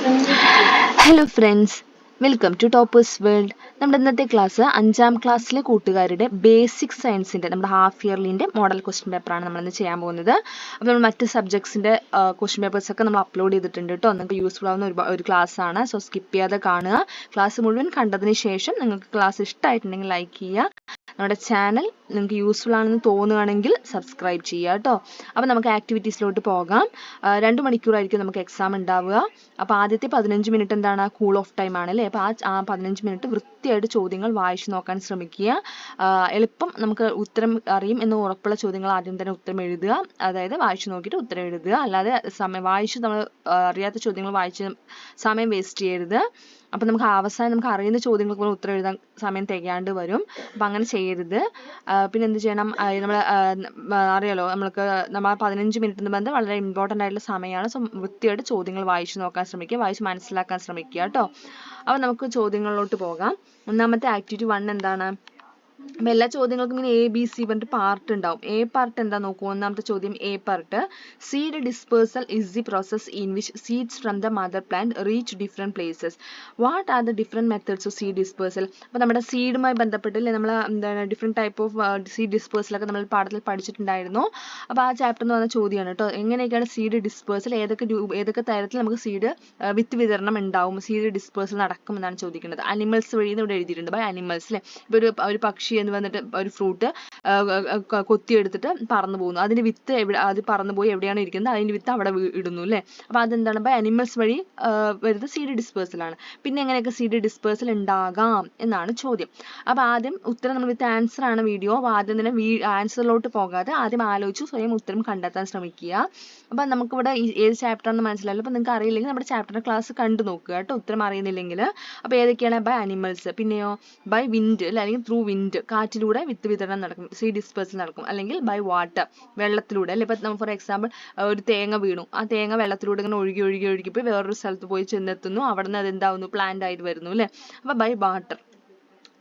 Hello friends, welcome to toppers world. നമ്മുടെ ഇന്നത്തെ class 5ാം ക്ലാസ്സിലെ കൂട്ടുകാരുടെ ബേസിക് സയൻസിൻ്റെ നമ്മുടെ ഹാഫ് ഇയർലിൻ്റെ മോഡൽ ക്വസ്റ്റ്യൻ പേപ്പറാണ് നമ്മളിന്ന് ചെയ്യാൻ പോകുന്നത്. അപ്പോൾ നമ്മൾ മറ്റ് സബ്ജക്ട്സിൻ്റെ ക്വസ്റ്റ്യൻ പേപ്പേഴ്സൊക്കെ നമ്മൾ അപ്ലോഡ് ചെയ്തിട്ടുണ്ട് കേട്ടോ. നിങ്ങൾക്ക് യൂസ്ഫുൾ ആവുന്ന ഒരു ക്ലാസ്സാണ്. സോ സ്കിപ്പ് ചെയ്യാതെ കാണുക. ക്ലാസ് മുഴുവൻ കണ്ടതിന് ശേഷം നിങ്ങൾക്ക് ക്ലാസ് ഇഷ്ടമായിട്ടുണ്ടെങ്കിൽ ലൈക്ക് ചെയ്യുക. നമ്മുടെ ചാനൽ നിങ്ങൾക്ക് യൂസ്ഫുൾ ആണെന്ന് തോന്നുകയാണെങ്കിൽ സബ്സ്ക്രൈബ് ചെയ്യുക കേട്ടോ. അപ്പോൾ നമുക്ക് ആക്ടിവിറ്റീസിലോട്ട് പോകാം. 2 മണിക്കൂറായിരിക്കും നമുക്ക് എക്സാം ഉണ്ടാവുക. അപ്പോൾ ആദ്യത്തെ 15 മിനിറ്റ് എന്താണ്, കൂൾ ഓഫ് ടൈം ആണല്ലേ. അപ്പോൾ ആ 15 മിനിറ്റ് വൃത്തിയായിട്ട് ചോദ്യങ്ങൾ വായിച്ചു നോക്കാൻ ശ്രമിക്കുക. എളുപ്പം നമുക്ക് ഉത്തരം അറിയും എന്ന് ഉറപ്പുള്ള ചോദ്യങ്ങൾ ആദ്യം തന്നെ ഉത്തരം എഴുതുക. അതായത് വായിച്ചു നോക്കിയിട്ട് ഉത്തരം എഴുതുക. അല്ലാതെ വായിച്ച് നമ്മൾ അറിയാത്ത ചോദ്യങ്ങൾ വായിച്ച് സമയം വേസ്റ്റ് ചെയ്യരുത്. അപ്പം നമുക്ക് അവസാനം നമുക്ക് അറിയുന്ന ചോദ്യങ്ങൾക്ക് പോലും ഉത്തരം എഴുതാൻ സമയം തികയാണ്ട് വരും. അപ്പം അങ്ങനെ ചെയ്യരുത്. പിന്നെ എന്ത് ചെയ്യണം, നമ്മൾ അറിയാലോ നമ്മൾ 15 മിനിറ്റ് എന്ന് പറയുന്നത് വളരെ ഇമ്പോർട്ടൻ്റ് ആയിട്ടുള്ള സമയമാണ്. സോ വൃത്തിയായിട്ട് ചോദ്യങ്ങൾ വായിച്ചു നോക്കാൻ ശ്രമിക്കുക, വായിച്ച് മനസ്സിലാക്കാൻ ശ്രമിക്കുക കേട്ടോ. അപ്പം നമുക്ക് ചോദ്യങ്ങളിലോട്ട് പോകാം. ഒന്നാമത്തെ ആക്ടിവിറ്റി 1 എന്താണ്? അപ്പം എല്ലാ ചോദ്യങ്ങൾക്കും ഇങ്ങനെ ABC പറഞ്ഞിട്ട് പാർട്ട് ഉണ്ടാവും. എ പാർട്ട് എന്താ നോക്കൂ. ഒന്നാമത്തെ ചോദ്യം A part, seed dispersal is the process in which seeds from the mother plant reach different places. What are the different methods of seed dispersal? അപ്പോൾ നമ്മുടെ സീഡുമായി ബന്ധപ്പെട്ടില്ലേ നമ്മൾ എന്താണ് ഡിഫറെൻറ്റ് ടൈപ്പ് ഓഫ് സീഡ് ഡിസ്പേഴ്സലൊക്കെ നമ്മൾ പാഠത്തിൽ പഠിച്ചിട്ടുണ്ടായിരുന്നു. അപ്പോൾ ആ ചാപ്റ്റർ എന്ന് പറഞ്ഞ ചോദ്യമാണ് കേട്ടോ. എങ്ങനെയൊക്കെയാണ് സീഡ് ഡിസ്പേഴ്സൽ, ഏതൊക്കെ തരത്തിൽ നമുക്ക് സീഡ് വിത്ത് വിതരണം ഉണ്ടാവും, സീഡ് ഡിസ്പേഴ്സൽ നടക്കും എന്നാണ് ചോദിക്കുന്നത്. അനിമൽസ് വഴി ഇവിടെ എഴുതിയിട്ടുണ്ട്. ബൈ അനിമൽസ് അല്ലേ. ഇപ്പോൾ ഒരു പക്ഷി എന്ന് വന്നിട്ട് ഒരു ഫ്രൂട്ട് കൊത്തിയെടുത്തിട്ട് പറന്നു പോകുന്നു. അതിന്റെ വിത്ത് അത് പറന്നു പോയി എവിടെയാണ് ഇരിക്കുന്നത് അതിന്റെ വിത്ത് അവിടെ ഇടുന്നു അല്ലേ. അപ്പോൾ അതെന്താണ്, ബൈ അനിമൽസ് വഴി വരുന്ന സീഡ് ഡിസ്പേഴ്സൽ ആണ്. പിന്നെ എങ്ങനെയൊക്കെ സീഡ് ഡിസ്പേഴ്സൽ ഉണ്ടാകാം എന്നാണ് ചോദ്യം. അപ്പോൾ ആദ്യം ഉത്തരം നമ്മൾ വിത്ത് ആൻസർ ആണ് വീഡിയോ. അപ്പോൾ ആദ്യം തന്നെ ആൻസറിലോട്ട് പോകാതെ ആദ്യം ആലോചിച്ച് സ്വയം ഉത്തരം കണ്ടെത്താൻ ശ്രമിക്കുക. അപ്പം നമുക്കിവിടെ ഏത് ചാപ്റ്റർ ആണെന്ന് മനസ്സിലായല്ലോ. അപ്പോൾ നിങ്ങൾക്ക് അറിയില്ലെങ്കിൽ നമ്മുടെ ചാപ്റ്ററിന്റെ ക്ലാസ് കണ്ടു നോക്കുക കേട്ടോ, ഉത്തരം അറിയുന്നില്ലെങ്കിൽ. അപ്പോൾ ഏതൊക്കെയാണ്? ബൈ അനിമൽസ്, പിന്നെയോ ബൈ വിൻഡ് അല്ലെ, അല്ലെങ്കിൽ ത്രൂ വിൻഡ്, കാറ്റിലൂടെ വിത്ത് വിതരണം നടക്കും, സീഡ് ഡിസ്പേഴ്സൽ നടക്കും. അല്ലെങ്കിൽ ബൈ വാട്ടർ, വെള്ളത്തിലൂടെ അല്ലെ. ഇപ്പം നമ്മൾ ഫോർ എക്സാമ്പിൾ ഒരു തേങ്ങ വീണു, ആ തേങ്ങ വെള്ളത്തിലൂടെ ഇങ്ങനെ ഒഴുകി പോയി വേറൊരു സ്ഥലത്ത് പോയി ചെന്നെത്തുന്നു, അവിടെ നിന്ന് അത് എന്താവുന്നു, പ്ലാന്റ് ആയിട്ട് വരുന്നു അല്ലേ. അപ്പോൾ ബൈ വാട്ടർ,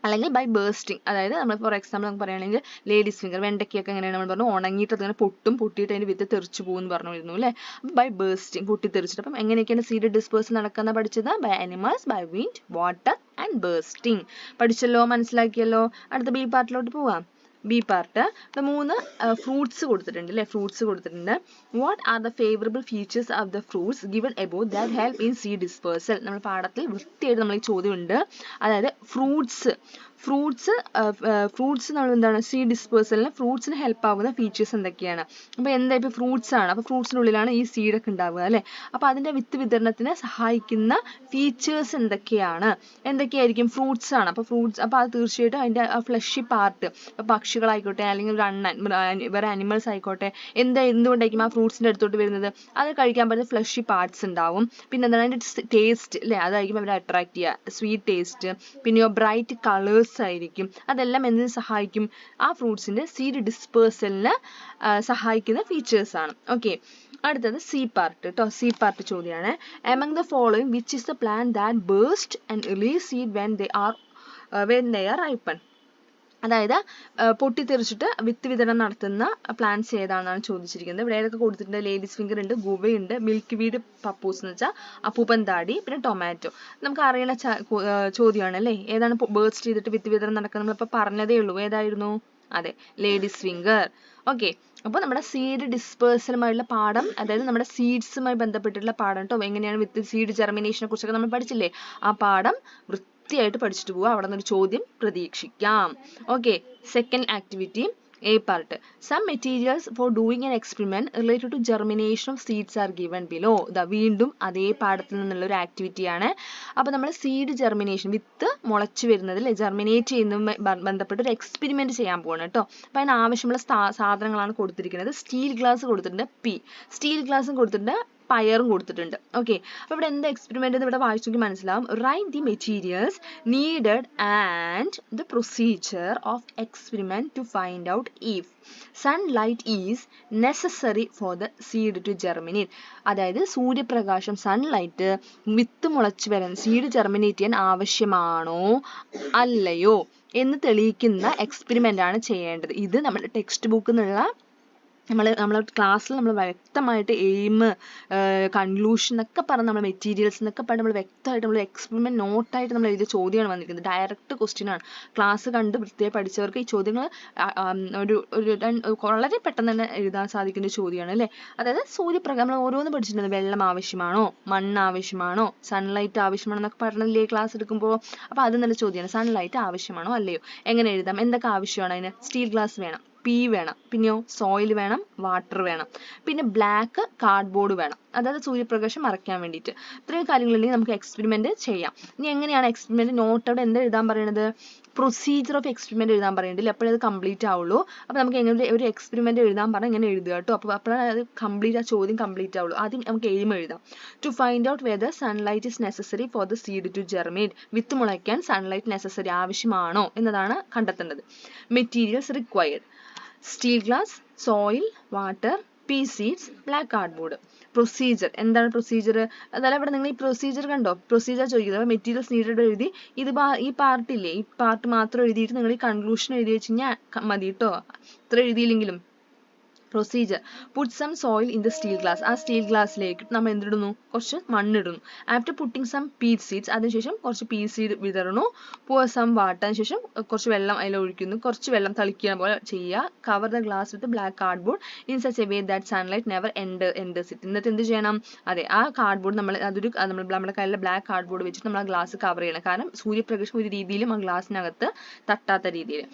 അല്ലെങ്കിൽ ബൈ ബേസ്റ്റിംഗ്, അതായത് നമ്മൾ ഫോർ എക്സാമ്പിൾ നമുക്ക് പറയുകയാണെങ്കിൽ ലേഡീസ് ഫിംഗർ, വെണ്ടയ്ക്കൊക്കെ എങ്ങനെയാണ് നമ്മൾ പറഞ്ഞു, ഉണങ്ങിയിട്ട് അതിങ്ങനെ പൊട്ടിയിട്ട് അതിൻ്റെ വിത്ത് തെറിച്ചു പോകുമെന്ന് പറഞ്ഞിരുന്നു അല്ലേ. ബൈ ബേസ്റ്റിംഗ്, പൊട്ടിത്തെറിച്ചിട്ട്. അപ്പം എങ്ങനെയൊക്കെയാണ് സീഡ് ഡിസ്പേഴ്സൽ നടക്കുന്ന പഠിച്ചത്? By animals, by wind, water and bursting. പഠിച്ചല്ലോ, മനസ്സിലാക്കിയല്ലോ. അടുത്ത ബി പാർട്ടിലോട്ട് പോവാം. ബി പാർട്ട്, ഇപ്പോൾ 3 ഫ്രൂട്ട്സ് കൊടുത്തിട്ടുണ്ട് അല്ലേ. ഫ്രൂട്ട്സ് കൊടുത്തിട്ടുണ്ട്. What are the favourable features of the fruits given above that help in seed dispersal? നമ്മൾ പാഠത്തിൽ വൃത്തിയായിട്ട് നമ്മൾ ഈ ചോദ്യം ഉണ്ട്. അതായത് ഫ്രൂട്ട്സ് നമ്മൾ എന്താണ്, സീഡ് ഡിസ്പേഴ്സലിന് ഫ്രൂട്ട്സിന് ഹെൽപ്പ് ആവുന്ന ഫീച്ചേഴ്സ് എന്തൊക്കെയാണ്? അപ്പോൾ എന്താ, ഇപ്പോൾ ഫ്രൂട്ട്സ് ആണ്, അപ്പോൾ ഫ്രൂട്ട്സിനുള്ളിലാണ് ഈ സീഡൊക്കെ ഉണ്ടാവുക അല്ലേ. അപ്പോൾ അതിൻ്റെ വിത്ത് വിതരണത്തിന് സഹായിക്കുന്ന ഫീച്ചേഴ്സ് എന്തൊക്കെയായിരിക്കും? ഫ്രൂട്ട്സ് ആണ്. അപ്പോൾ അത് തീർച്ചയായിട്ടും അതിൻ്റെ ഫ്ലഷി പാർട്ട്, ഇപ്പോൾ പക്ഷികളായിക്കോട്ടെ അല്ലെങ്കിൽ ഒരു വേറെ അനിമൽസ് ആയിക്കോട്ടെ, എന്തുകൊണ്ടായിരിക്കും ആ ഫ്രൂട്ട്സിൻ്റെ അടുത്തോട്ട് വരുന്നത്? അത് കഴിക്കാൻ പറ്റുന്ന ഫ്ലഷി പാർട്സ് ഉണ്ടാവും. പിന്നെ എന്താണ്, അതിൻ്റെ ടേസ്റ്റ് അല്ലേ, അതായിരിക്കും അവരെ അട്രാക്ട് ചെയ്യുക, സ്വീറ്റ് ടേസ്റ്റ്. പിന്നെയോ ബ്രൈറ്റ് കളേഴ്സ് ആയിരിക്കും. അതെല്ലാം എന്തിനു സഹായിക്കും? ആ ഫ്രൂട്ട്സിന്റെ സീഡ് ഡിസ്പേഴ്സലിന് സഹായിക്കുന്ന ഫീച്ചേഴ്സ് ആണ്. ഓക്കെ, അടുത്തത് സി പാർട്ട് കേട്ടോ. സി പാർട്ട് ചോദ്യമാണ്. among the following which is the plant that burst and release seed when they are ripen? അതായത് പൊട്ടിത്തെറിച്ചിട്ട് വിത്ത് വിതരണം നടത്തുന്ന പ്ലാന്റ്സ് ഏതാണെന്നാണ് ചോദിച്ചിരിക്കുന്നത്. ഇവിടെ ഏതൊക്കെ കൊടുത്തിട്ടുണ്ട്? ലേഡീസ് ഫിംഗർ ഉണ്ട്, ഗുവയുണ്ട്, മിൽക്ക് വീഡ് പപ്പൂസ് എന്ന് വെച്ചാൽ അപ്പൂപ്പൻ താടി, പിന്നെ ടൊമാറ്റോ. നമുക്ക് അറിയുന്ന ചോദ്യമാണ് അല്ലേ. ഏതാണ് ബേസ്റ്റ് ചെയ്തിട്ട് വിത്ത് വിതരണം നടക്കുന്നത്? നമ്മളിപ്പോൾ പറഞ്ഞതേ ഉള്ളൂ. ഏതായിരുന്നു? അതെ, ലേഡീസ് ഫിംഗർ. ഓക്കെ, അപ്പോൾ നമ്മുടെ സീഡ് ഡിസ്പേഴ്സലുമായുള്ള പാഠം, അതായത് നമ്മുടെ സീഡ്സുമായി ബന്ധപ്പെട്ടിട്ടുള്ള പാഠം കേട്ടോ. എങ്ങനെയാണ് വിത്ത് സീഡ് ജെർമിനേഷനെ കുറിച്ചൊക്കെ നമ്മൾ പഠിച്ചില്ലേ, ആ പാഠം വൃത്തിയായിട്ട് പഠിച്ചിട്ട് പോവുക. അവിടെ നിന്നൊരു ചോദ്യം പ്രതീക്ഷിക്കാം. Okay, second activity A part. Some materials for doing an experiment related to germination of seeds are given below. വീണ്ടും അതേ പാഠത്തിൽ നിന്നുള്ള ഒരു ആക്ടിവിറ്റിയാണ്. അപ്പോൾ നമ്മൾ സീഡ് ജെർമിനേഷൻ, വിത്ത് മുളച്ചു വരുന്നതിൽ ജെർമിനേറ്റ് ചെയ്യുന്നതുമായി ബന്ധപ്പെട്ട് ഒരു എക്സ്പെരിമെന്റ് ചെയ്യാൻ പോവാണ് കേട്ടോ. അപ്പോൾ അതിന് ആവശ്യമുള്ള സാധനങ്ങളാണ് കൊടുത്തിരിക്കുന്നത്. സ്റ്റീൽ ഗ്ലാസ് കൊടുത്തിട്ടുണ്ട്, സ്റ്റീൽ ഗ്ലാസും കൊടുത്തിട്ടുണ്ട്, പയറും കൊടുത്തിട്ടുണ്ട്. ഓക്കെ, അപ്പോൾ ഇവിടെ എന്താ എക്സ്പെരിമെന്റ് എന്ന് ഇവിടെ വായിച്ചു നോക്കി മനസ്സിലാവും. Write the materials needed and the procedure of experiment to find out if sunlight is necessary for the seed to germinate. അതായത് സൂര്യപ്രകാശം, സൺലൈറ്റ് വിത്ത് മുളച്ചു വരാൻ, സീഡ് ജെർമിനേറ്റ് ചെയ്യാൻ ആവശ്യമാണോ അല്ലയോ എന്ന് തെളിയിക്കുന്ന എക്സ്പെരിമെന്റ് ആണ് ചെയ്യേണ്ടത്. ഇത് നമ്മുടെ ടെക്സ്റ്റ് ബുക്കിൽ നിന്നുള്ള നമ്മളെ ക്ലാസ്സിൽ നമ്മൾ വ്യക്തമായിട്ട് എയിം, കൺക്ലൂഷൻ എന്നൊക്കെ പറഞ്ഞ് നമ്മൾ മെറ്റീരിയൽസ് എന്നൊക്കെ പറഞ്ഞ് നമ്മൾ വ്യക്തമായിട്ട് നമ്മൾ എക്സ്പെരിമെൻറ്റ് നോട്ടായിട്ട് നമ്മൾ എഴുതിയ ചോദ്യമാണ് വന്നിരിക്കുന്നത്. ഡയറക്റ്റ് ക്വസ്റ്റ്യൻ ആണ്. ക്ലാസ് കണ്ട് വൃത്തിയായി പഠിച്ചവർക്ക് ഈ ചോദ്യങ്ങൾ വളരെ പെട്ടെന്ന് തന്നെ എഴുതാൻ സാധിക്കുന്ന ചോദ്യമാണ് അല്ലേ. അതായത് സൂര്യപ്രകാശം നമ്മൾ ഓരോന്ന് പഠിച്ചിട്ടുണ്ട്. വെള്ളം ആവശ്യമാണോ, മണ്ണ് ആവശ്യമാണോ, സൺലൈറ്റ് ആവശ്യമാണോ എന്നൊക്കെ പറഞ്ഞില്ലേ ക്ലാസ് എടുക്കുമ്പോൾ. അപ്പോൾ അത് നല്ല ചോദ്യമാണ്. സൺലൈറ്റ് ആവശ്യമാണോ അല്ലയോ, എങ്ങനെ എഴുതാം, എന്തൊക്കെ ആവശ്യമാണ് അതിന്. സ്റ്റീൽ ഗ്ലാസ് വേണം, പി വേണം, പിന്നെയോ സോയിൽ വേണം, വാട്ടർ വേണം, പിന്നെ ബ്ലാക്ക് കാർഡ്ബോർഡ് വേണം, അതായത് സൂര്യപ്രകാശം മറയ്ക്കാൻ വേണ്ടിയിട്ട്. ഇത്രയും കാര്യങ്ങളുണ്ടെങ്കിൽ നമുക്ക് എക്സ്പെരിമെന്റ് ചെയ്യാം. ഇനി എങ്ങനെയാണ് എക്സ്പെരിമെന്റ് നോട്ട് അവിടെ എന്താ എഴുതാൻ പറയുന്നത്, പ്രൊസീജിയർ ഓഫ് എക്സ്പെരിമെന്റ് എഴുതാൻ പറയുന്നുണ്ട്. അപ്പോഴേ അത് കംപ്ലീറ്റ് ആവുള്ളൂ. അപ്പോൾ നമുക്ക് എങ്ങനെ ഒരു എക്സ്പെരിമെന്റ് എഴുതാൻ പറഞ്ഞാൽ ഇങ്ങനെ എഴുതുക കേട്ടോ. അപ്പോഴാണ് അത് കംപ്ലീറ്റ്, ആ ചോദ്യം കംപ്ലീറ്റ് ആവുള്ളൂ. ആദ്യം നമുക്ക് എയിം എഴുതാം. To find out whether sunlight is necessary for the seed to germinate. വിത്ത് മുളയ്ക്കാൻ സൺലൈറ്റ് നെസസറി, ആവശ്യമാണോ എന്നതാണ് കണ്ടെത്തേണ്ടത്. Materials required: steel glass, soil, water, pea seeds, black cardboard. Procedure എന്താണ് പ്രൊസീജിയർ, അതല്ല ഇവിടെ നിങ്ങൾ ഈ പ്രൊസീജിയർ കണ്ടോ, പ്രൊസീജിയർ ചോദിക്കുന്നത് മെറ്റീരിയൽസ് നീഡഡ് എഴുതി ഇത് ഈ പാർട്ടില്ലേ, ഈ പാർട്ട് മാത്രം എഴുതിയിട്ട് നിങ്ങൾ ഈ കൺക്ലൂഷൻ എഴുതി വെച്ച് കഴിഞ്ഞാൽ മതി കേട്ടോ. ഇത്ര എഴുതിയില്ലെങ്കിലും. Procedure: put some soil in the steel glass. ആ സ്റ്റീൽ ഗ്ലാസ്സിലേക്ക് നമ്മൾ എന്തിടുന്നു, കുറച്ച് മണ്ണിടുന്നു. After putting some pea seeds, അതിനുശേഷം കുറച്ച് പീ സീഡ് വിതറുന്നു. pour some water, അതിനുശേഷം കുറച്ച് വെള്ളം അതിൽ ഒഴിക്കുന്നു, കുറച്ച് വെള്ളം തളിക്കുന്ന പോലെ ചെയ്യുക. Cover the glass with black cardboard in such a way that sunlight never enters it. എന്നിട്ട് എന്ത് ചെയ്യണം, അതെ ആ കാർഡ്ബോർഡ് നമ്മുടെ കയ്യിലെ ബ്ലാക്ക് കാർഡ്ബോർഡ് വെച്ചിട്ട് നമ്മൾ ആ ഗ്ലാസ് കവർ ചെയ്യണം. കാരണം സൂര്യപ്രകാശം ഒരു രീതിയിലും ആ ഗ്ലാസിനകത്ത് തട്ടാത്ത രീതിയിൽ.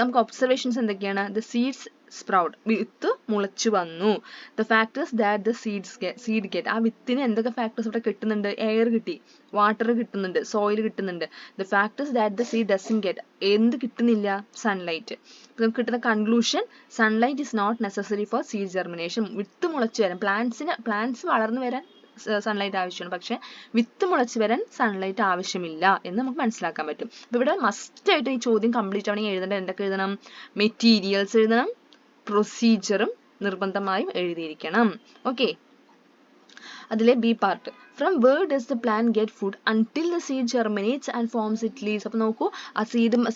നമുക്ക് ഒബ്സർവേഷൻസ് എന്തൊക്കെയാണ്, ദ സീഡ്സ് സ്പ്രൗട്ട്, വിത്ത് മുളച്ചു വന്നു. The factors that the seed get, ആ വിത്തിന് എന്തൊക്കെ ഫാക്ടേഴ്സ് ഇവിടെ കിട്ടുന്നുണ്ട്, എയർ കിട്ടി, വാട്ടർ കിട്ടുന്നുണ്ട്, സോയിൽ കിട്ടുന്നുണ്ട്. The factors that the seed doesn't get, എന്ത് കിട്ടുന്നില്ല, സൺലൈറ്റ്. നമുക്ക് കിട്ടുന്ന conclusion, sunlight is not necessary for seed germination. വിത്ത് മുളച്ചു വരാൻ, പ്ലാന്റ്സ് വളർന്നു വരാൻ സൺലൈറ്റ് ആവശ്യമാണ്, പക്ഷെ വിത്ത് മുളച്ച് വരാൻ സൺലൈറ്റ് ആവശ്യമില്ല എന്ന് നമുക്ക് മനസ്സിലാക്കാൻ പറ്റും. അപ്പോൾ ഇവിടെ മസ്റ്റ് ആയിട്ട് ഈ ചോദ്യം കംപ്ലീറ്റ് ആവണമെങ്കിൽ എഴുതേണ്ടത് എന്തൊക്കെ എഴുതണം, മെറ്റീരിയൽസ് എഴുതണം, പ്രൊസീജിയറും നിർബന്ധമായും എഴുതിയിരിക്കണം. ഓക്കെ, അതിലെ B part, from where does the plant get food until the seed germinates and forms it leaves. അപ്പോൾ നോക്കൂ, ആ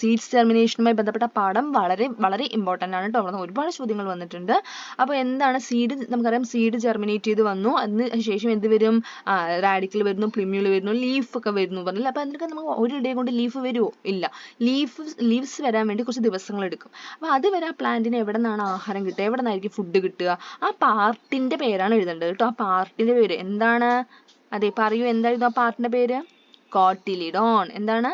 സീഡ്സ് ജെർമിനേഷനുമായി ബന്ധപ്പെട്ട പാഠം വളരെ വളരെ ഇമ്പോർട്ടൻ്റ് ആണ് കേട്ടോ. അവിടെ ഒരുപാട് ചോദ്യങ്ങൾ വന്നിട്ടുണ്ട്. അപ്പോൾ എന്താണ് സീഡ്, നമുക്കറിയാം സീഡ് ജെർമിനേറ്റ് ചെയ്ത് വന്നു, അതിന് ശേഷം എന്ത് വരും, റാഡിക്കൽ വരുന്നു, പ്ലിമ്യൂൾ വരുന്നു, ലീഫ് ഒക്കെ വരുന്നു പറഞ്ഞില്ല. അപ്പോൾ അതിനൊക്കെ നമുക്ക് ഒരു ഡേ കൊണ്ട് ലീഫ് വരുമോ, ഇല്ല. ലീവ്സ് വരാൻ വേണ്ടി കുറച്ച് ദിവസങ്ങൾ എടുക്കും. അപ്പോൾ അതുവരെ ആ പ്ലാന്റിന് എവിടെ നിന്നാണ് ആഹാരം കിട്ടുക, എവിടെ നിന്നായിരിക്കും ഫുഡ് കിട്ടുക, ആ പാർട്ടിന്റെ പേരാണ് എഴുതേണ്ടത് കേട്ടോ. ആ പാർട്ടിന്റെ പേര് എന്താണ്, അതെ പറയൂ, എന്തായിരുന്നു ആ പാർട്ടിന്റെ പേര്, കോട്ടിലിഡോൺ. എന്താണ്,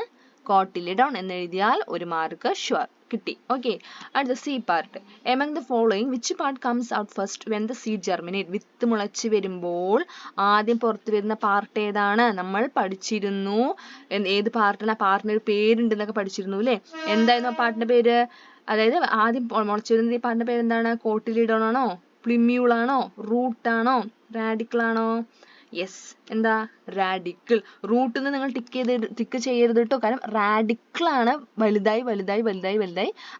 കോട്ടിലിഡോൺ എന്ന് എഴുതിയാൽ ഒരു മാർക്ക് ഷുവർ കിട്ടി. ഓക്കെ, അടുത്ത C part, among the following which part comes out first when the seed germinate. വിത്ത് മുളച്ച് വരുമ്പോൾ ആദ്യം പുറത്ത് വരുന്ന പാർട്ട് ഏതാണ്, നമ്മൾ പഠിച്ചിരുന്നു. ഏത് പാർട്ടിന്, ആ പാർട്ടിന് ഒരു പേരുണ്ടെന്നൊക്കെ പഠിച്ചിരുന്നു അല്ലേ. എന്തായിരുന്നു ആ പാർട്ടിന്റെ പേര്, അതായത് ആദ്യം മുളച്ച് വരുന്ന ഈ പാർട്ടിന്റെ പേര് എന്താണ്, കോട്ടിലിഡോൺ ആണോ, പ്ലിമ്യൂൾ ആണോ, റൂട്ട് ആണോ, റാഡിക്കിൾ ആണോ. യെസ്, എന്താ, റാഡിക്കിൾ. റൂട്ടിൽ നിന്ന് നിങ്ങൾ ടിക്ക് ചെയ്യരുത് കേട്ടോ. കാരണം റാഡിക്കിൾ ആണ് വലുതായി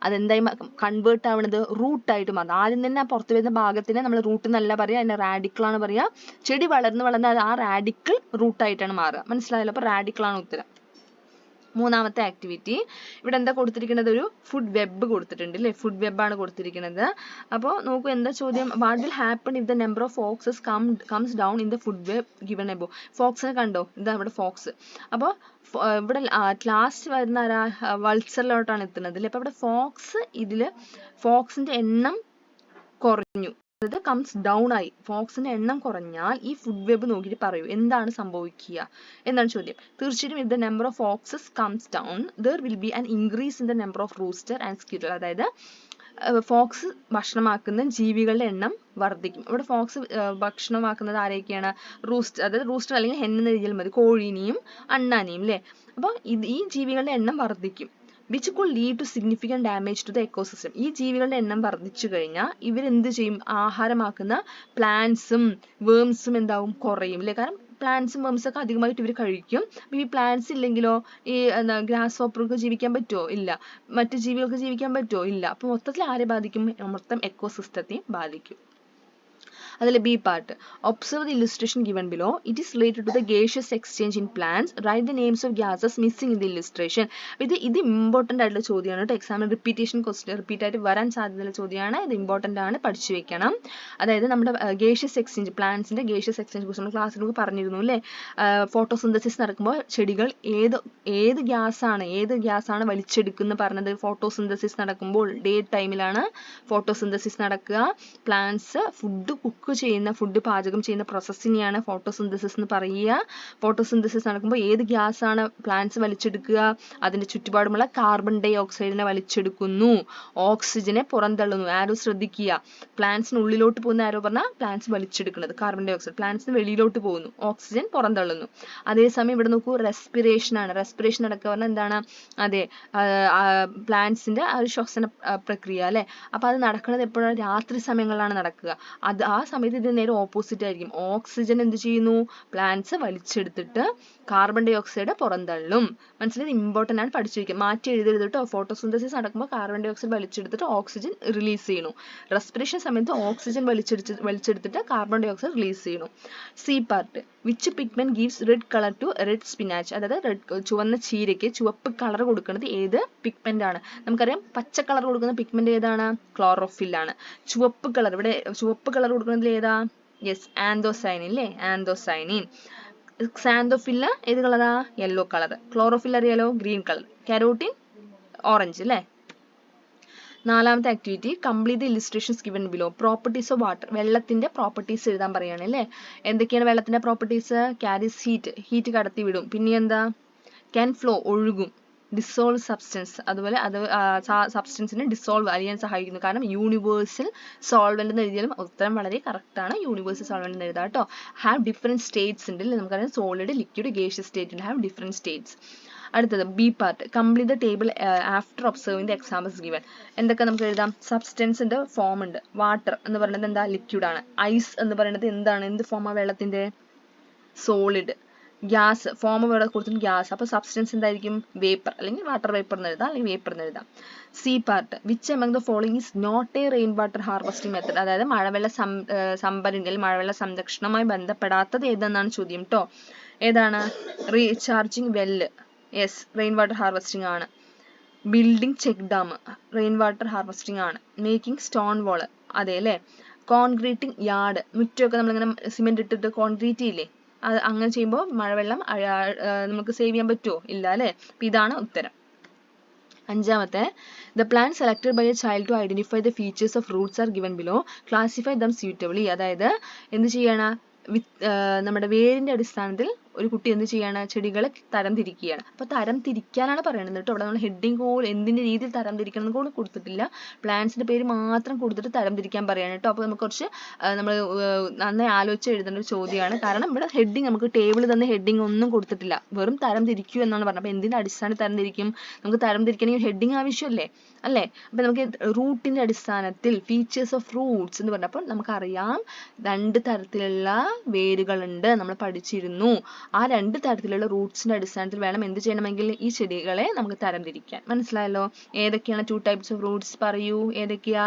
അതെന്തായി കൺവേർട്ട് ആവണത്, റൂട്ടായിട്ട് മാറും. ആദ്യം തന്നെ ആ പുറത്ത് വരുന്ന ഭാഗത്തിന് നമ്മൾ റൂട്ട് എന്നല്ല പറയുക, അതിനെ റാഡിക്കിൾ ആണ് പറയുക. ചെടി വളർന്ന് ആ റാഡിക്കിൾ റൂട്ടായിട്ടാണ് മാറുക. മനസ്സിലായല്ലോ. അപ്പോൾ റാഡിക്കിൾ ആണ് ഉത്തരം. മൂന്നാമത്തെ ആക്ടിവിറ്റി, ഇവിടെ എന്താ കൊടുത്തിരിക്കുന്നത്, ഒരു ഫുഡ് വെബ് കൊടുത്തിട്ടുണ്ട് അല്ലേ, ഫുഡ് വെബാണ് കൊടുത്തിരിക്കുന്നത്. അപ്പോൾ നോക്കൂ എന്താ ചോദ്യം, what will happen if the number of foxes comes down in the food web given above. ഫോക്സിനെ കണ്ടോ, ഇതാ ഇവിടെ ഫോക്സ്. അപ്പോൾ ഇവിടെ ലാസ്റ്റ് വരുന്ന വൾച്ചറിലോട്ടാണ് എത്തുന്നത് അല്ലേ. അപ്പോൾ ഇവിടെ ഫോക്സിന്റെ എണ്ണം കുറഞ്ഞു, അതായത് കംസ് ഡൗൺ ആയി, ഫോക്സിന്റെ എണ്ണം കുറഞ്ഞാൽ ഈ ഫുഡ് വെബ് നോക്കിയിട്ട് പറയൂ എന്താണ് സംഭവിക്കുക എന്നാണ് ചോദ്യം. തീർച്ചയായിട്ടും if the number of foxes comes down there will be an increase in the number of rooster and squirrel. അതായത് ഫോക്സ് ഭക്ഷണമാക്കുന്ന ജീവികളുടെ എണ്ണം വർദ്ധിക്കും. ഇവിടെ ഫോക്സ് ഭക്ഷണമാക്കുന്നത് ആരെയൊക്കെയാണ്, റൂസ്റ്റർ അല്ലെങ്കിൽ ഹെൻ എന്ന രീതിയിൽ മതി, കോഴീനെയും അണ്ണാനെയും അല്ലേ. അപ്പോൾ ഈ ജീവികളുടെ എണ്ണം വർദ്ധിക്കും. which could lead to significant damage to the ecosystem. ഈ ജീവികളുടെ എണ്ണം വർദ്ധിച്ചു കഴിഞ്ഞാൽ ഇവരെന്ത് ചെയ്യും, ആഹാരമാക്കുന്ന പ്ലാന്റ്സും വേംസും എന്താവും, കുറയും അല്ലേ. കാരണം പ്ലാന്റ്സും വേംസും ഒക്കെ അധികമായിട്ട് ഇവർ കഴിക്കും. ഈ പ്ലാന്റ്സ് ഇല്ലെങ്കിലോ ഈ ഗ്രാസ് ഹോപ്പർക്ക് ജീവിക്കാൻ പറ്റുമോ, ഇല്ല. മറ്റു ജീവികൾക്ക് ജീവിക്കാൻ പറ്റുമോ, ഇല്ല. അപ്പോൾ മൊത്തത്തിൽ ആരെ ബാധിക്കും, മൊത്തം എക്കോസിസ്റ്റത്തെ ബാധിക്കും. അതിൽ B part observe the illustration given below. It is related to the gaseous exchange in plants. Write the names of gases missing in the illustration. ഇത് ഇമ്പോർട്ടൻ്റ് ആയിട്ടുള്ള ചോദ്യമാണ് കേട്ടോ. എക്സാമിന് റിപ്പീറ്റേഷൻ ക്വസ്റ്റ്യൻ റിപ്പീറ്റ് ആയിട്ട് വരാൻ സാധ്യതയുള്ള ചോദ്യമാണ്. ഇത് ഇമ്പോർട്ടൻ്റ് ആണ്, പഠിച്ചു വെക്കണം. അതായത് നമ്മുടെ ഗേഷ്യസ് എക്സ്ചേഞ്ച്, പ്ലാന്റ്സിന്റെ ഗേഷ്യസ് എക്സ്ചേഞ്ച് കുറിച്ച് നമ്മൾ ക്ലാസ്സിൽ നമുക്ക് പറഞ്ഞിരുന്നു അല്ലേ. ഫോട്ടോസിന്തസിസ് നടക്കുമ്പോൾ ചെടികൾ ഏത് ഗ്യാസാണ് വലിച്ചെടുക്കുന്നത് പറഞ്ഞത്. ഫോട്ടോസിന്തസിസ് നടക്കുമ്പോൾ ഡേ ടൈമിലാണ് ഫോട്ടോസിന്തസിസ് നടക്കുക. പ്ലാന്റ്സ് ഫുഡ് പാചകം ചെയ്യുന്ന പ്രോസസ്സിനെയാണ് ഫോട്ടോസിന്തസിസ് എന്ന് പറയുക. ഫോട്ടോസിന്തസിസ് നടക്കുമ്പോൾ ഏത് ഗ്യാസാണ് പ്ലാന്റ്സ് വലിച്ചെടുക്കുക? അതിന്റെ ചുറ്റുപാടുമുള്ള കാർബൺ ഡൈ ഓക്സൈഡിനെ വലിച്ചെടുക്കുന്നു, ഓക്സിജനെ പുറന്തള്ളുന്നു. ആരോ ശ്രദ്ധിക്കുക, പ്ലാന്റ്സിന് ഉള്ളിലോട്ട് പോകുന്ന ആരോ പറഞ്ഞാൽ പ്ലാന്റ്സ് വലിച്ചെടുക്കുന്നത് കാർബൺ ഡൈ ഓക്സൈഡ്, പ്ലാന്റ്സിന് വെളിയിലോട്ട് പോകുന്നു, ഓക്സിജൻ പുറന്തള്ളുന്നു. അതേസമയം ഇവിടെ നോക്കൂ, റെസ്പിറേഷൻ ആണ്. റെസ്പിറേഷൻ നടക്കുക പറഞ്ഞാൽ എന്താണ്? അതെ, പ്ലാന്റ്സിന്റെ ആ ഒരു ശ്വസന പ്രക്രിയ അല്ലെ. അപ്പൊ അത് നടക്കുന്നത് എപ്പോഴാണ്? രാത്രി സമയങ്ങളിലാണ് നടക്കുക. ആ സമയത്ത് ഇത് നേരെ ഓപ്പോസിറ്റ് ആയിരിക്കും. ഓക്സിജൻ എന്ത് ചെയ്യുന്നു? പ്ലാന്റ്സ് വലിച്ചെടുത്തിട്ട് കാർബൺ ഡൈ ഓക്സൈഡ് പുറന്തള്ളും. മനസ്സിലായത്? ഇമ്പോർട്ടൻ്റ് ആണ്, പഠിച്ചു വയ്ക്കുക. മാറ്റി എഴുതരുത് കേട്ടോ. ഫോട്ടോസിന്തസിസ് നടക്കുമ്പോൾ കാർബൺ ഡൈ ഓക്സൈഡ് വലിച്ചെടുത്തിട്ട് ഓക്സിജൻ റിലീസ് ചെയ്യണു. റെസ്പിറേഷൻ സമയത്ത് ഓക്സിജൻ വലിച്ചെടുത്തിട്ട് കാർബൺ ഡൈ ഓക്സൈഡ് റിലീസ് ചെയ്യണു. C part which pigment gives red colour to red spinach. അതായത് ചുവന്ന ചീരയ്ക്ക് ചുവപ്പ് കളർ കൊടുക്കുന്നത് ഏത് പിഗ്മെന്റ് ആണ്? നമുക്കറിയാം പച്ച കളർ കൊടുക്കുന്ന പിഗ്മെന്റ് ഏതാണ്? ക്ലോറോഫിൽ ആണ്. ചുവപ്പ് കളർ കൊടുക്കുന്നത് ഏതാ? യെസ്, ആന്തോസൈനിൻ അല്ലേ, ആന്തോസൈനിൻ. സാന്തോഫില്ല ഏത് കളറാ? Yellow colour. ക്ലോറോഫിൽ അറിയാലോ, ഗ്രീൻ കളർ. കാരോട്ടിൻ ഓറഞ്ച് അല്ലേ. നാലാമത്തെ activity complete the illustrations given below. Properties of water. വെള്ളത്തിന്റെ പ്രോപ്പർട്ടീസ് എഴുതാൻ പറയാണ് അല്ലേ. എന്തൊക്കെയാണ് വെള്ളത്തിന്റെ പ്രോപ്പർട്ടീസ്? ക്യാരീസ് ഹീറ്റ് കടത്തി വിടും. പിന്നെ എന്താ? ക്യാൻ ഫ്ലോ ഒഴുകും. ഡിസോൾവ് സബ്സ്റ്റൻസ്, അതുപോലെ സബ്സ്റ്റൻസിനെ ഡിസോൾവ് അറിയാൻ സഹായിക്കുന്നു. കാരണം യൂണിവേഴ്സൽ സോൾവെന്റ് എന്ന് എഴുതിയാലും ഉത്തരം വളരെ കറക്റ്റ് ആണ്. യൂണിവേഴ്സൽ സോൾവെന്റ് എന്ന് എഴുതാം കേട്ടോ. ഹാവ് ഡിഫറെന്റ് സ്റ്റേറ്റ്സ് ഉണ്ട്. നമുക്കറിയാം സോളിഡ്, ലിക്വിഡ്, ഗേഷ്യസ് സ്റ്റേറ്റ് ഉണ്ട്. Have different states. അടുത്തത് B part complete the table after observing the examples given. എന്തൊക്കെ നമുക്ക് എഴുതാം? സബ്സ്റ്റൻസിന്റെ ഫോം ഉണ്ട്. വാട്ടർ എന്ന് പറയുന്നത് എന്താ? ലിക്വിഡ് ആണ്. ഐസ് എന്ന് പറയുന്നത് എന്താണ്? എന്ത് ഫോമാണ് വെള്ളത്തിന്റെ? സോളിഡ്. ഗ്യാസ് ഫോം ഇവിടെ കൊടുത്തിട്ട് ഗ്യാസ്. അപ്പൊ സബ്സ്റ്റൻസ് എന്തായിരിക്കും? വേപ്പർ അല്ലെങ്കിൽ വാട്ടർ വേപ്പർ എന്ന് എഴുതാം, അല്ലെങ്കിൽ വേപ്പർ എന്ന് എഴുതാം. C part which among the following is not a rain water harvesting method. അതായത് മഴവെള്ള സംഭരണി അല്ലെങ്കിൽ മഴവെള്ള സംരക്ഷണവുമായി ബന്ധപ്പെടാത്തത് ഏതെന്നാണ് ചോദ്യം കേട്ടോ. ഏതാണ്? റീചാർജിങ് വെല്ല്, യെസ്, റെയിൻ വാട്ടർ ഹാർവെസ്റ്റിംഗ് ആണ്. Building check dam, rain water harvesting ആണ്. മേക്കിംഗ് സ്റ്റോൺ വാൾ, അതെ അല്ലേ. കോൺക്രീറ്റിംഗ് യാർഡ്, മുറ്റമൊക്കെ നമ്മളിങ്ങനെ സിമെന്റ് ഇട്ടിട്ട് കോൺക്രീറ്റ് ചെയ്യില്ലേ, അത് അങ്ങനെ ചെയ്യുമ്പോൾ മഴവെള്ളം നമുക്ക് സേവ് ചെയ്യാൻ പറ്റുമോ? ഇല്ല അല്ലേ. അപ്പൊ ഇതാണ് ഉത്തരം. അഞ്ചാമത്തെ the plan selected by a child to identify the features of roots are given below. Classify them suitably. അതായത് എന്ത് ചെയ്യണം? നമ്മുടെ വേരിന്റെ അടിസ്ഥാനത്തിൽ ഒരു കുട്ടി എന്ത് ചെയ്യാണ്? ചെടികളെ തരം തിരിക്കുകയാണ്. അപ്പൊ തരം തിരിക്കാനാണ് പറയുന്നത് കേട്ടോ. അവിടെ നമ്മൾ ഹെഡിങ് പോലും എന്തിന്റെ രീതിയിൽ തരം തിരിക്കണം എന്ന് കൂടെ കൊടുത്തിട്ടില്ല. പ്ലാന്റ്സിന്റെ പേര് മാത്രം കൊടുത്തിട്ട് തരം തിരിക്കാൻ പറയാണ് കേട്ടോ. അപ്പൊ നമുക്ക് കുറച്ച് നമ്മൾ നന്നായി ആലോചിച്ച് എഴുതേണ്ട ഒരു ചോദ്യമാണ്. കാരണം ഇവിടെ ഹെഡിങ് നമുക്ക് ടേബിൾ തന്നെ ഹെഡിങ് ഒന്നും കൊടുത്തിട്ടില്ല, വെറും തരം തിരിക്കൂ എന്നാണ് പറഞ്ഞത്. അപ്പൊ എന്തിന്റെ അടിസ്ഥാനത്തിൽ തരം തിരിക്കും? നമുക്ക് തരം തിരിക്കണമെങ്കിൽ ഹെഡിങ് ആവശ്യമല്ലേ അല്ലേ. അപ്പൊ നമുക്ക് റൂട്ടിന്റെ അടിസ്ഥാനത്തിൽ ഫീച്ചേഴ്സ് ഓഫ് റൂട്ട്സ് എന്ന് പറഞ്ഞപ്പോൾ നമുക്കറിയാം 2 തരത്തിലുള്ള വേരുകളുണ്ട്, നമ്മൾ പഠിച്ചിരുന്നു. ആ 2 തരത്തിലുള്ള റൂട്ട്സിന്റെ അടിസ്ഥാനത്തിൽ വേണം എന്ത് ചെയ്യണമെങ്കിൽ ഈ ചെടികളെ നമുക്ക് തരംതിരിക്കാൻ. മനസ്സിലായല്ലോ? ഏതൊക്കെയാണ് 2 types ഓഫ് റൂട്ട്സ്? പറയൂ, ഏതൊക്കെയാ?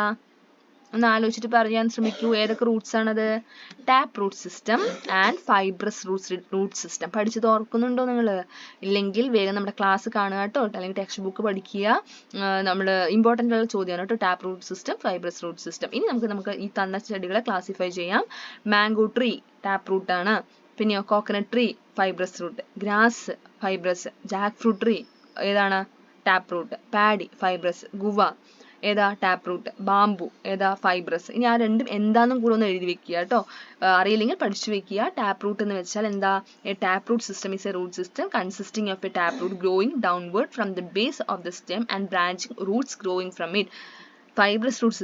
ഒന്ന് ആലോചിച്ചിട്ട് പറയാൻ ശ്രമിക്കൂ. ഏതൊക്കെ റൂട്ട്സ് ആണത്? Tap root system and fibrous root system. പഠിച്ചത് ഓർക്കുന്നുണ്ടോ നിങ്ങൾ? ഇല്ലെങ്കിൽ വേഗം നമ്മുടെ ക്ലാസ് കാണുക കേട്ടോ, അല്ലെങ്കിൽ ടെക്സ്റ്റ് ബുക്ക് പഠിക്കുക. നമ്മൾ ഇമ്പോർട്ടൻ്റ് ഉള്ള ചോദ്യമാണ് കേട്ടോ. Tap root system, fibrous root system. ഇനി നമുക്ക് ഈ തന്ന ചെടികളെ ക്ലാസിഫൈ ചെയ്യാം. മാംഗോ ട്രീ ടാപ്പ് റൂട്ട് ആണ്. പിന്നെയോ coconut tree fibrous root, grass fibrous, jackfruit tree ഏതാണ്? Tap root, paddy fibrous, guava ഏതാ? ടാപ്പ് റൂട്ട്, ബാംബു ഏതാ? ഫൈബ്രസ്. ഇനി ആ രണ്ടും എന്താണെന്നും കൂടെ ഒന്ന് എഴുതി വെക്കുക കേട്ടോ. അറിയില്ലെങ്കിൽ പഠിച്ചു വെക്കുക. ടാപ്പ് റൂട്ട് എന്ന് വെച്ചാൽ എന്താ? A tap root system is a root system consisting of a tap root growing downward from the base of the stem and branching roots growing from it. Fibrous root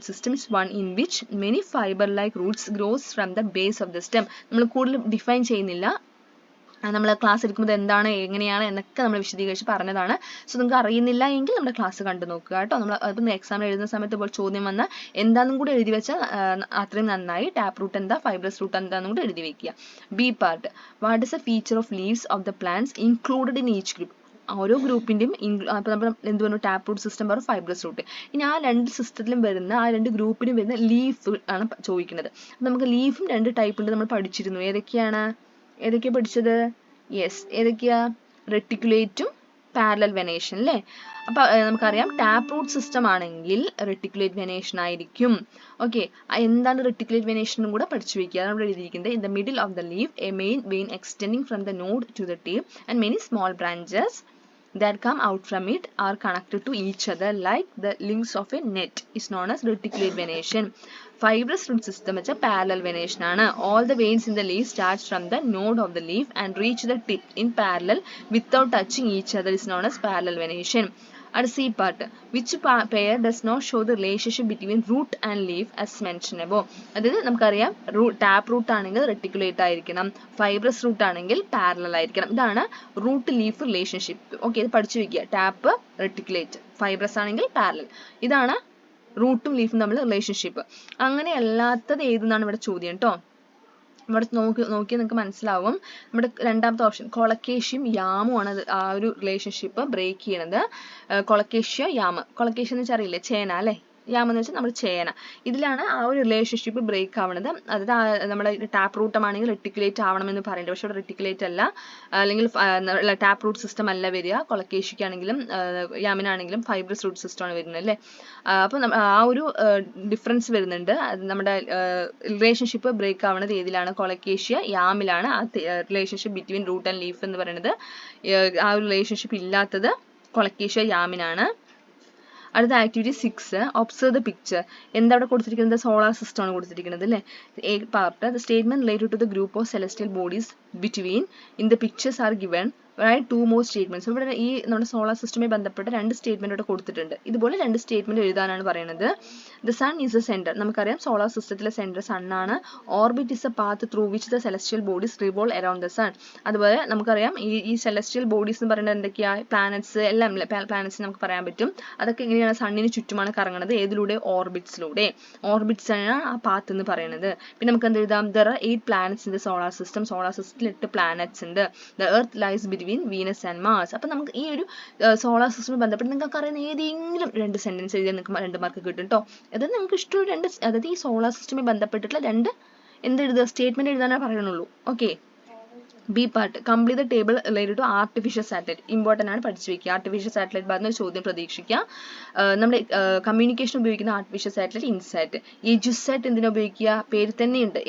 system is one in which many fiber-like roots grows from the base of the stem. നമ്മൾ കൂടുതൽ define ചെയ്യുന്നില്ല, നമ്മൾ class എടുക്കുമ്പോൾ എന്താണ് എങ്ങനെയാണ് എന്നൊക്കെ നമ്മൾ വിശദീകരിച്ച് പറഞ്ഞതാണ്. സോ നിങ്ങൾക്ക് അറിയുന്നില്ല എങ്കിൽ നമ്മുടെ ക്ലാസ് കണ്ടു നോക്കുക കേട്ടോ. നമ്മൾ അതിപ്പോൾ എക്സാമിൽ എഴുതുന്ന സമയത്ത് ഇപ്പോൾ ചോദ്യം വന്നാൽ എന്താണെന്നും കൂടി എഴുതി വെച്ചാൽ അത്രയും നന്നായി. ടാപ്പ് റൂട്ട് എന്താ, ഫൈബ്രസ് റൂട്ട് എന്താണെന്നും കൂടി എഴുതി വെക്കുക. B part what is A feature of leaves of the plants included in each group. ഓരോ ഗ്രൂപ്പിൻ്റെയും അപ്പോൾ നമ്മൾ എന്ത് പറഞ്ഞു, ടാപ്പ് റൂട്ട് സിസ്റ്റം പറഞ്ഞു, ഫൈബ്രസ് റൂട്ട്. ഇനി ആ രണ്ട് സിസ്റ്റത്തിലും വരുന്ന ആ രണ്ട് ഗ്രൂപ്പിലും വരുന്ന ലീഫ് ആണ് ചോദിക്കുന്നത്. അപ്പം നമുക്ക് ലീഫും രണ്ട് ടൈപ്പ് ഉണ്ട്, നമ്മൾ പഠിച്ചിരുന്നു. ഏതൊക്കെയാണ് പഠിച്ചത്? യെസ്, ഏതൊക്കെയാ? റെട്ടിക്കുലേറ്റും പാരലൽ വെനേഷൻ അല്ലേ. അപ്പോൾ നമുക്കറിയാം ടാപ്പ് റൂട്ട് സിസ്റ്റം ആണെങ്കിൽ റെട്ടിക്കുലേറ്റ് വെനേഷൻ ആയിരിക്കും. ഓക്കെ, എന്താണ് റെട്ടിക്കുലേറ്റ് വെനേഷനും കൂടെ പഠിച്ചു വയ്ക്കുക. നമ്മൾ എഴുതിയിരിക്കുന്നത് in the middle of the leaf a main vein extending from the node to the tip and many small branches that come out from it are connected to each other like the links of a net is known as reticulate venation. Fibrous root system is a parallel venation ആണ്. All the veins in the leaf starts from the node of the leaf and reach the tip in parallel without touching each other is known as parallel venation. At C part, which pair does not show the relationship between root and leaf as mentioned above. അതായത് നമുക്കറിയാം tap root ആണെങ്കിൽ reticulate ആയിരിക്കണം, fibrous root ആണെങ്കിൽ parallel ആയിരിക്കണം. ഇതാണ് root leaf relationship. Okay, ഇത് പഠിച്ചു വെക്കുക. ടാപ്പ് റെട്ടിക്കുലേറ്റ്, ഫൈബ്രസ് ആണെങ്കിൽ പാരലൽ. ഇതാണ് റൂട്ടും ലീഫും തമ്മിൽ റിലേഷൻഷിപ്പ്. അങ്ങനെ അല്ലാത്തത് ഏതെന്നാണ് ഇവിടെ ചോദ്യം കേട്ടോ. ഇവിടെ നോക്കിയാൽ നിങ്ങൾക്ക് മനസ്സിലാവും. നമ്മുടെ രണ്ടാമത്തെ ഓപ്ഷൻ കൊളക്കേഷ്യയും യാമും ആണ് ആ ഒരു റിലേഷൻഷിപ്പ് ബ്രേക്ക് ചെയ്യണത്. കൊളക്കേഷ്യ യാമ്. കൊളക്കേഷ്യ എന്ന് വെച്ചാൽ അറിയില്ലേ, ചേന അല്ലേ. യാമെന്ന് വെച്ചാൽ നമ്മുടെ ചേന. ഇതിലാണ് ആ ഒരു റിലേഷൻഷിപ്പ് ബ്രേക്ക് ആവുന്നത്. അതായത് നമ്മുടെ ടാപ്പ് റൂട്ടമാണെങ്കിൽ റെട്ടിക്കുലേറ്റ് ആവണമെന്ന് പറയുന്നത്, പക്ഷെ ഇവിടെ റെട്ടിക്കുലേറ്റ് അല്ല, അല്ലെങ്കിൽ ടാപ്പ് റൂട്ട് സിസ്റ്റം അല്ല വരിക. കൊളക്കേഷ്യക്കാണെങ്കിലും യാമിനാണെങ്കിലും ഫൈബ്രസ് റൂട്ട് സിസ്റ്റം ആണ് വരുന്നത് അല്ലേ. അപ്പോൾ ആ ഒരു ഡിഫറൻസ് വരുന്നുണ്ട്. നമ്മുടെ റിലേഷൻഷിപ്പ് ബ്രേക്ക് ആവുന്നത് ഏതിലാണ്? കൊളക്കേഷ്യ യാമിലാണ്. ആ relationship between root and leaf എന്ന് പറയുന്നത്, ആ ഒരു റിലേഷൻഷിപ്പ് ഇല്ലാത്തത് കൊളക്കേഷ്യ യാമിനാണ്. അടുത്ത ആക്ടിവിറ്റി 6, ഒബ്സർവ് ദ പിക്ചർ. എന്താ അവിടെ കൊടുത്തിരിക്കുന്നത്? സോളാർ സിസ്റ്റം ആണ് കൊടുത്തിരിക്കുന്നത് അല്ലേ. A part, the statement related to the group of celestial bodies between in the pictures are given. Write 2 more statements. ഇവിടെ ഈ നമ്മുടെ സോളാർ സിസ്റ്റവുമായി ബന്ധപ്പെട്ട 2 സ്റ്റേറ്റ്മെന്റ് ഇവിടെ കൊടുത്തിട്ടുണ്ട്. ഇതുപോലെ 2 സ്റ്റേറ്റ്മെന്റ് എഴുതാനാണ് പറയുന്നത്. The sun is a centre. നമുക്കറിയാം സോളാർ സിസ്റ്റത്തിലെ സെന്റർ സൺ ആണ്. Orbit is a path through which the celestial bodies revolve around the sun. അതുപോലെ നമുക്കറിയാം ഈ സെലസ്റ്റിയൽ ബോഡീസ് എന്ന് പറയുന്നത് എന്തൊക്കെയാ? പ്ലാനറ്റ്സ് എല്ലാം. പ്ലാനറ്റ്സ് നമുക്ക് പറയാൻ പറ്റും. അതൊക്കെ എങ്ങനെയാണ്? സണ്ണിന് ചുറ്റുമാണ് കറങ്ങുന്നത്. ഏതിലൂടെ? ഓർബിറ്റ്സിലൂടെ. ഓർബിറ്റ്സ് ആണ് ആ പാത്ത് എന്ന് പറയുന്നത്. പിന്നെ നമുക്ക് എന്ത് എഴുതാം? There are 8 planets in the solar system. Solar സിസ്റ്റത്തിൽ 8 planets ഉണ്ട്. The earth lies between Venus and Mars. അപ്പം നമുക്ക് ഈ ഒരു സോളാർ സിസ്റ്റവുമായി ബന്ധപ്പെട്ട് നിങ്ങൾക്ക് അറിയുന്ന ഏതെങ്കിലും 2 സെന്റൻസ് എഴുതിയാൽ നിങ്ങൾക്ക് 2 മാർക്ക് കിട്ടും കേട്ടോ. അതായത് നിങ്ങൾക്ക് ഇഷ്ടമുള്ള 2, അതായത് ഈ സോളാർ സിസ്റ്റവുമായി ബന്ധപ്പെട്ടിട്ടുള്ള 2 എന്തെഴുതുക? സ്റ്റേറ്റ്മെന്റ് എഴുതാനേ പറയുന്നുള്ളൂ. Okay. B part, complete the table related to artificial satellite. Important ആണ്, പഠിച്ചു വയ്ക്കുക. ആർട്ടിഫിഷ്യൽ സാറ്റലൈറ്റ് പറഞ്ഞൊരു ചോദ്യം പ്രതീക്ഷിക്കുക. നമ്മുടെ കമ്മ്യൂണിക്കേഷൻ ഉപയോഗിക്കുന്ന ആർട്ടിഫിഷ്യൽ സാറ്റലൈറ്റ് ഇൻസാറ്റ്. എജുസാറ്റ് എന്തിനാ ഉപയോഗിക്കുക? പേര് തന്നെയുണ്ട്,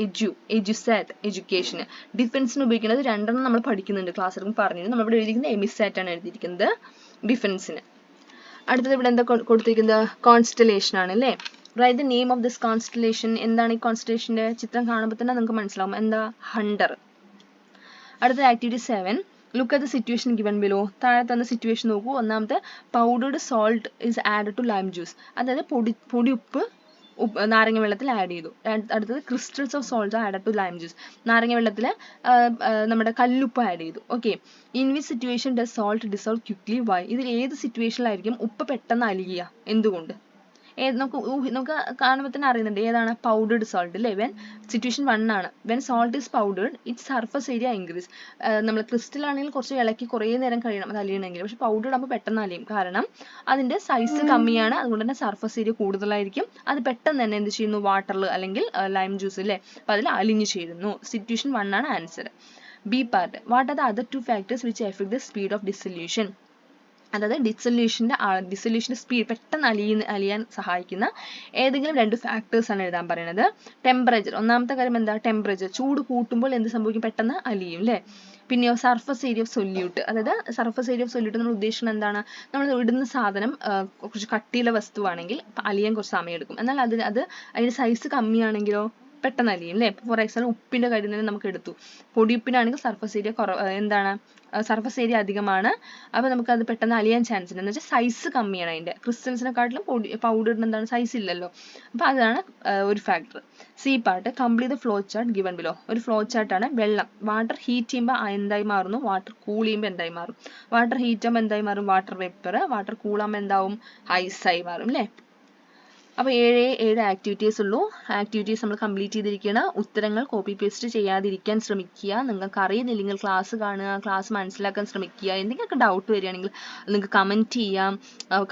എജുസാറ്റ് എഡ്യൂക്കേഷന്. ഡിഫൻസിന് ഉപയോഗിക്കുന്നത് 2 നമ്മൾ പഠിക്കുന്നുണ്ട്, ക്ലാസ് എടുക്കുമ്പോൾ പറഞ്ഞിരുന്നു. നമ്മളിവിടെ എഴുതിയിരിക്കുന്നത് എമിസാറ്റ് ആണ് എഴുതിയിരിക്കുന്നത് ഡിഫൻസിന്. അടുത്തത് ഇവിടെ എന്താ കൊടുത്തിരിക്കുന്നത്? കോൺസ്റ്റലേഷൻ ആണ് അല്ലേ. Write the name of this constellation. എന്താണ് ഈ കോൺസ്റ്റലേഷന്റെ ചിത്രം കാണുമ്പോൾ തന്നെ നിങ്ങൾക്ക് മനസ്സിലാവും. എന്താ? ഹണ്ടർ. അടുത്ത activity 7, look at the situation given below. താഴെ തന്ന സിറ്റുവേഷൻ നോക്കൂ. ഒന്നാമത്തെ, powdered salt is added to lime juice. അതായത് പൊടി ഉപ്പ് നാരങ്ങ വെള്ളത്തിൽ ആഡ് ചെയ്തു. അടുത്തത്, crystals of salt added to lime juice. നാരങ്ങ വെള്ളത്തിൽ നമ്മുടെ കല്ലുപ്പ് ആഡ് ചെയ്തു. Okay. In which situation does salt dissolve quickly? Why? ഇതിൽ ഏത് സിറ്റുവേഷനിലായിരിക്കും ഉപ്പ് പെട്ടെന്ന് അലിയുക? എന്തുകൊണ്ട്? നമുക്ക് കാണുമ്പോൾ തന്നെ അറിയുന്നുണ്ട് ഏതാണ്? പൗഡേർഡ് സോൾട്ട് അല്ലേ. വെൻ സിറ്റുവേഷൻ 1 ആണ്. When salt is powdered it's surface area increase. നമ്മൾ ക്രിസ്റ്റൽ ആണെങ്കിൽ കുറച്ച് ഇളക്കി കുറേ നേരം കഴിയണം അത് അലിയണമെങ്കിൽ. പക്ഷെ പൗഡേർഡ് ആകുമ്പോൾ പെട്ടെന്ന് അലിയും. കാരണം അതിന്റെ സൈസ് കമ്മിയാണ്, അതുകൊണ്ട് തന്നെ സർഫസ് ഏരിയ കൂടുതലായിരിക്കും. അത് പെട്ടെന്ന് തന്നെ എന്ത് ചെയ്യുന്നു? വാട്ടറിൽ അല്ലെങ്കിൽ ലൈം ജ്യൂസ് അല്ലേ, അപ്പോൾ അതിൽ അലിഞ്ഞു ചേരുന്നു. സിറ്റുവേഷൻ 1 ആണ് answer. B part, what are the other 2 factors which affect the speed of dissolution? അതായത് ഡിസൊല്യൂഷൻ്റെ സ്പീഡ് പെട്ടെന്ന് അലിയാൻ സഹായിക്കുന്ന ഏതെങ്കിലും 2 ഫാക്ടേഴ്സ് ആണ് എഴുതാൻ പറയുന്നത്. ടെമ്പറേച്ചർ. ഒന്നാമത്തെ കാര്യം എന്താ? ടെമ്പറേച്ചർ. ചൂട് കൂട്ടുമ്പോൾ എന്ത് സംഭവിക്കും? പെട്ടെന്ന് അലിയും അല്ലേ. പിന്നെയോ സർഫസ് ഏരിയ ഓഫ് സൊല്യൂട്ട്. അതായത് സർഫസ് ഏരിയ ഓഫ് സൊല്യൂട്ട് നമ്മൾ ഉദ്ദേശിക്കുന്നത് എന്താണ്? നമ്മൾ ഇടുന്ന സാധനം കുറച്ച് കട്ടിയുള്ള വസ്തുവാണെങ്കിൽ അലിയാൻ കുറച്ച് സമയം എടുക്കും. എന്നാൽ അതിന്റെ സൈസ് കമ്മിയാണെങ്കിലോ പെട്ടെന്ന് അലിയും അല്ലേ. ഫോർ എക്സാമ്പിൾ ഉപ്പിന്റെ കാര്യം തന്നെ നമുക്ക് എടുത്തു. പൊടിയുപ്പിനാണെങ്കിൽ സർഫസ് ഏരിയ എന്താണ്? സർഫസ് ഏരിയ അധികമാണ്. അപ്പോൾ നമുക്കത് പെട്ടെന്ന് അലിയാൻ ചാൻസ് ഉണ്ട്. എന്ന് വെച്ചാൽ സൈസ് കമ്മിയാണ് അതിന്റെ. ക്രിസ്റ്റൽസിനെക്കാട്ടിലും പൗഡറിന് എന്താണ്? സൈസ് ഇല്ലല്ലോ. അപ്പോൾ അതാണ് ഒരു factor. C part, complete the flow chart given below. ഒരു ഫ്ലോ ചാർട്ടാണ്. വെള്ളം വാട്ടർ ഹീറ്റ് ചെയ്യുമ്പോൾ എന്തായി മാറുന്നു? വാട്ടർ കൂൾ ചെയ്യുമ്പോൾ എന്തായി മാറും? വാട്ടർ ഹീറ്റ് ആകുമ്പോൾ എന്തായി മാറും? Water vapour. വാട്ടർ കൂൾ ആകുമ്പോൾ എന്താവും? ഐസായി മാറും അല്ലേ. അപ്പോൾ 7 ആക്ടിവിറ്റീസ് ഉള്ളൂ. ആക്ടിവിറ്റീസ് നമ്മൾ കംപ്ലീറ്റ് ചെയ്തിരിക്കണം. ഉത്തരങ്ങൾ കോപ്പി പേസ്റ്റ് ചെയ്യാതിരിക്കാൻ ശ്രമിക്കുക. നിങ്ങൾക്ക് അറിയുന്നില്ലെങ്കിൽ ക്ലാസ് കാണുക, ക്ലാസ് മനസ്സിലാക്കാൻ ശ്രമിക്കുക. എന്തെങ്കിലുമൊക്കെ ഡൗട്ട് വരികയാണെങ്കിൽ നിങ്ങൾക്ക് കമൻറ്റ് ചെയ്യാം.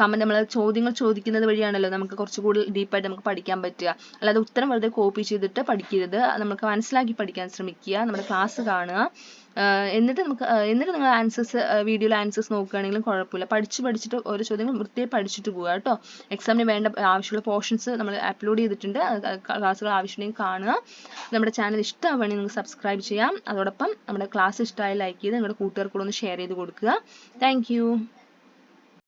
കമൻറ്റ് നമ്മൾ ചോദ്യങ്ങൾ ചോദിക്കുന്നത് വഴിയാണല്ലോ നമുക്ക് കുറച്ച് കൂടുതൽ ഡീപ്പായിട്ട് നമുക്ക് പഠിക്കാൻ പറ്റുക. അല്ലാതെ ഉത്തരം വെറുതെ കോപ്പി ചെയ്തിട്ട് പഠിക്കരുത്. നമുക്ക് മനസ്സിലാക്കി പഠിക്കാൻ ശ്രമിക്കുക. നമ്മുടെ ക്ലാസ് കാണുക. എന്നിട്ട് നിങ്ങൾ ആൻസേഴ്സ് വീഡിയോയിൽ ആൻസേഴ്സ് നോക്കുകയാണെങ്കിലും കുഴപ്പമില്ല. പഠിച്ചിട്ട് ഓരോ ചോദ്യങ്ങൾ വൃത്തിയായി പഠിച്ചിട്ട് പോവുക കേട്ടോ. എക്സാമിന് വേണ്ട ആവശ്യമുള്ള പോർഷൻസ് നമ്മൾ അപ്ലോഡ് ചെയ്തിട്ടുണ്ട്. ക്ലാസ്സുകൾ ആവശ്യമുണ്ടെങ്കിൽ കാണുക. നമ്മുടെ ചാനൽ ഇഷ്ടമാവുകയാണെങ്കിൽ നിങ്ങൾക്ക് സബ്സ്ക്രൈബ് ചെയ്യാം. അതോടൊപ്പം നമ്മുടെ ക്ലാസ് ഇഷ്ടമായി ലൈക്ക് ചെയ്ത് നിങ്ങളുടെ കൂട്ടുകാർക്കൂടെ ഒന്ന് ഷെയർ ചെയ്ത് കൊടുക്കുക. താങ്ക്